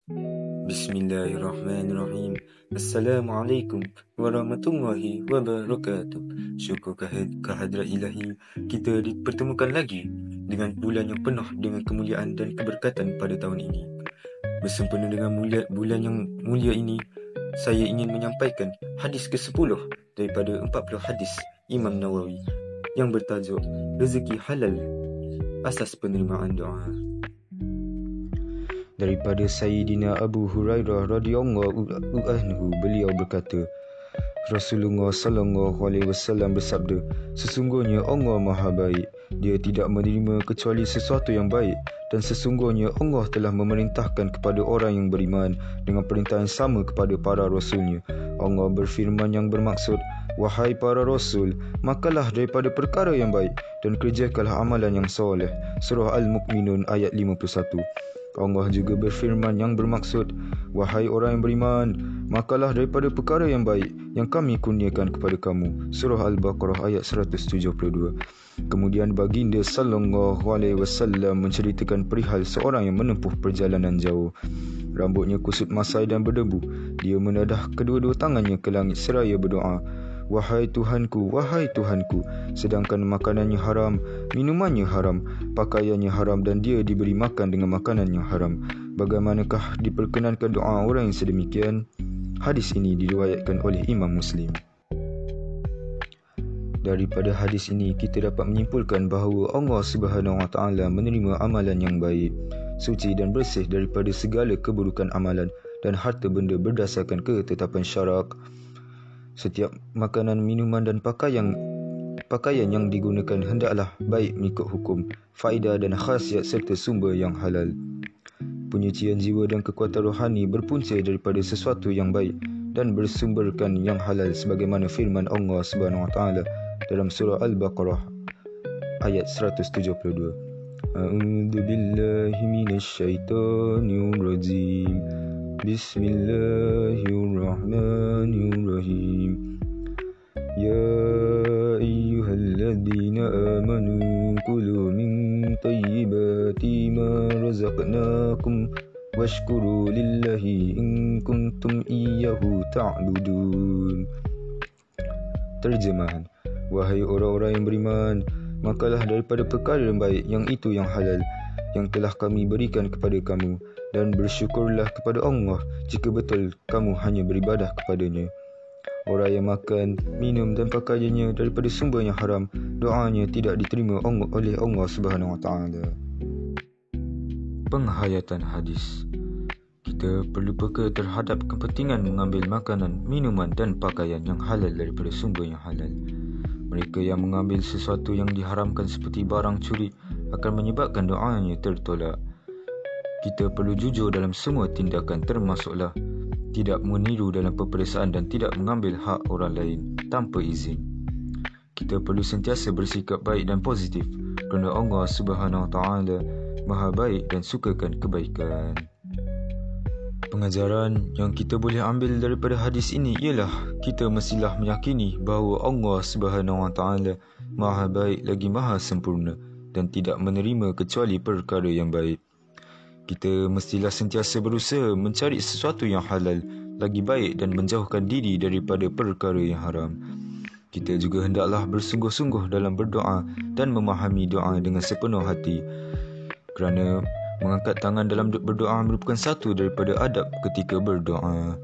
Bismillahirrahmanirrahim. Assalamualaikum warahmatullahi wabarakatuh. Syukur kehadrat ilahi, kita dipertemukan lagi dengan bulan yang penuh dengan kemuliaan dan keberkatan pada tahun ini. Bersempena dengan bulan yang mulia ini, saya ingin menyampaikan hadis ke-10 daripada 40 hadis Imam Nawawi yang bertajuk Rezeki Halal, Asas Penerimaan Doa. Daripada Sayyidina Abu Hurairah radhiyallahu anhu, beliau berkata, Rasulullah sallallahu alaihi wasallam bersabda, sesungguhnya Allah Maha Baik, Dia tidak menerima kecuali sesuatu yang baik, dan sesungguhnya Allah telah memerintahkan kepada orang yang beriman dengan perintah yang sama kepada para rasulnya. Allah berfirman yang bermaksud, wahai para rasul, makalah daripada perkara yang baik dan kerjakanlah amalan yang soleh. Surah Al-Mu'minun ayat 51. Allah juga berfirman yang bermaksud, wahai orang yang beriman, makalah daripada perkara yang baik yang kami kurniakan kepada kamu. Surah Al-Baqarah ayat 172. Kemudian baginda sallallahu alaihi wasallam menceritakan perihal seorang yang menempuh perjalanan jauh. Rambutnya kusut masai dan berdebu. Dia menadah kedua-dua tangannya ke langit seraya berdoa, wahai Tuhanku, wahai Tuhanku, sedangkan makanannya haram, minumannya haram, pakaiannya haram, dan dia diberi makan dengan makanan yang haram. Bagaimanakah diperkenankan doa orang yang sedemikian? Hadis ini diriwayatkan oleh Imam Muslim. Daripada hadis ini kita dapat menyimpulkan bahawa Allah Subhanahu Wa Taala menerima amalan yang baik, suci dan bersih daripada segala keburukan amalan dan harta benda berdasarkan ketetapan syarak. Setiap makanan, minuman dan pakaian yang digunakan hendaklah baik mengikut hukum, faedah dan khasiat serta sumber yang halal. Penyucian jiwa dan kekuatan rohani berpunca daripada sesuatu yang baik dan bersumberkan yang halal sebagaimana firman Allah Subhanahu Wa Taala dalam surah Al-Baqarah ayat 172. A'udzu billahi minasyaitonir rajim. Bismillahirrahmanirrahim. Ya ayyuhalladzina amanu kulu min tayyibati ma razaqnakum washkuru lillahi in kuntum iyyahu ta'budun. Terjemahan, wahai orang-orang yang beriman, makalah daripada perkara yang baik yang itu yang halal yang telah kami berikan kepada kamu, dan bersyukurlah kepada Allah jika betul kamu hanya beribadah kepadanya. Orang yang makan, minum dan pakaiannya daripada sumber yang haram, doanya tidak diterima oleh Allah Subhanahu Wa Taala. Penghayatan hadis. Kita perlu peka terhadap kepentingan mengambil makanan, minuman dan pakaian yang halal daripada sumber yang halal. Mereka yang mengambil sesuatu yang diharamkan seperti barang curi akan menyebabkan doanya tertolak. Kita perlu jujur dalam semua tindakan, termasuklah tidak meniru dalam peperiksaan dan tidak mengambil hak orang lain tanpa izin. Kita perlu sentiasa bersikap baik dan positif kerana Allah Subhanahu Wa Taala Maha Baik dan sukakan kebaikan. Pengajaran yang kita boleh ambil daripada hadis ini ialah kita mestilah meyakini bahawa Allah Subhanahu Wa Taala Maha Baik lagi Maha Sempurna dan tidak menerima kecuali perkara yang baik. Kita mestilah sentiasa berusaha mencari sesuatu yang halal, lagi baik dan menjauhkan diri daripada perkara yang haram. Kita juga hendaklah bersungguh-sungguh dalam berdoa dan memahami doa dengan sepenuh hati, kerana mengangkat tangan dalam berdoa merupakan satu daripada adab ketika berdoa.